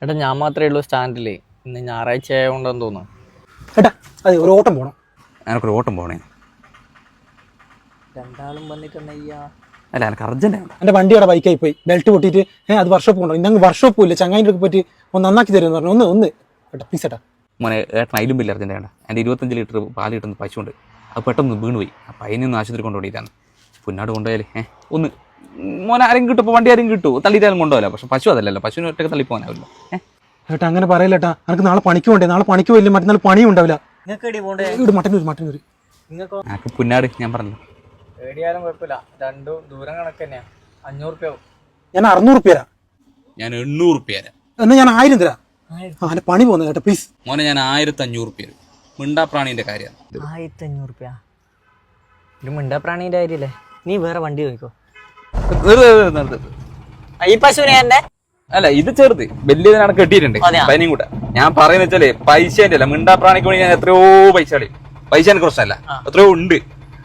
എടാ ഞാൻ മാത്രമേ ഉള്ളൂ സ്റ്റാൻഡില്. ഇന്ന് ഞായറാഴ്ച ആയതുകൊണ്ടെന്ന് തോന്നുന്നു. ഏട്ടാ അതെ ഒരു ഓട്ടം പോകണം. എനിക്കൊരു ഓട്ടം പോകണേ. രണ്ടാളും വന്നിട്ടുണ്ടെയ്യാ. അല്ല എനിക്ക് അർജൻറ്റാണ്. എൻ്റെ വണ്ടിയുടെ ബൈക്കായി പോയി, ബെൽറ്റ് പൊട്ടിയിട്ട് അത് വർക്ക്ഷോപ്പ് കൊണ്ടോ. ഇന്നങ്ങ് വർക്ക്ഷോപ്പും ഇല്ല, ചങ്ങായിൻ്റെ ഒക്കെ പറ്റി ഒന്ന് നന്നാക്കി തരുമെന്ന് പറഞ്ഞു. ഒന്ന് ഏട്ടാ പ്ലീസ് ഏട്ടാ. മോനെ ഏട്ടൻ അതിലും വലിയ അർജൻറ്റാണ്. എൻ്റെ 25 ലിറ്റർ പാല് കിട്ടുന്ന പശുണ്ട്, അത് പെട്ടെന്ന് വീണുപോയി. അപ്പം അതിനൊന്ന് ആശുപത്രി കൊണ്ടുപോയിട്ടാണ്. പുന്നാട് കൊണ്ടുപോയാലേ ഒന്ന് മോനെ ആരും കിട്ടും. ഇപ്പോൾ വണ്ടി ആരും കിട്ടും, തള്ളിയിട്ടാലും കൊണ്ടുപോകല. പക്ഷെ പശു അതല്ലല്ലോ, പശുവിന് ഒറ്റയ്ക്ക് തള്ളിപ്പോകാനാവില്ല. ഏട്ടാ അങ്ങനെ പറയില്ല ഏട്ടാ, എനിക്ക് നാളെ പണിക്ക് പോകണ്ടേ. നാളെ പണിക്ക് പോയില്ല, മറ്റന്നാൾ പണിയും ഉണ്ടാവില്ല. ഇവിടെ മട്ടന്നൂര് എനിക്ക് പുന്നാട് ഞാൻ പറഞ്ഞു. ഏടിയാലും കുഴപ്പമില്ല, രണ്ടും ദൂരം കണക്ക് തന്നെയാ. 500 രൂപ ആവും. ഞാൻ 600 റുപ്യ തരാം. ഞാൻ 800 റുപ്യ തരാം. എന്നാൽ ഞാൻ 1000 തരാം. എൻ്റെ പണി പോകുന്നത് കേട്ടോ പ്ലീസ്. മോനെ ഞാൻ 1500 റുപ്യ തരും. മിണ്ടാപ്രാണീൻ്റെ കാര്യമാണ്. 1500 രൂപ ഒരു മിണ്ടാപ്രാണീൻ്റെ കാര്യല്ലേ? നീ വേറെ വണ്ടി നോക്കോ. ഈ പശുവിനെ എന്റെ അല്ല ഇത് ചെറുത്, വലിയതിനാണ് കെട്ടിയിട്ടുണ്ട്. പനിയും കൂട്ട ഞാൻ പറയുന്ന വെച്ചാലേ പൈസേന്റെ അല്ല, മിണ്ടാപ്രാണിക്ക് വേണ്ടി ഞാൻ എത്രയോ പൈസ കളയും. പൈസ എനിക്ക് പ്രശ്നമല്ല, എത്രയോ ഉണ്ട്.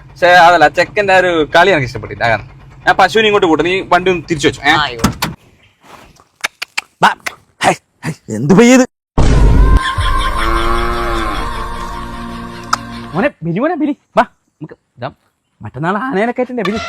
പക്ഷെ അതല്ല, ചെക്കൻ്റെ ആ ഒരു കളി എനിക്ക് ഇഷ്ടപ്പെട്ടില്ല. കാരണം ഞാൻ പശുവിനെ ഇങ്ങോട്ട് കൂട്ടും, നീ വണ്ടി ഒന്ന് തിരിച്ചു വെച്ചു. എന്ത് പയ്യത് മോനെ ബിലി, മോനെ ബിലി വാ, നമുക്ക് മറ്റന്നാൾ ആനേനെ കയറ്റണ്ടേ ബിലി.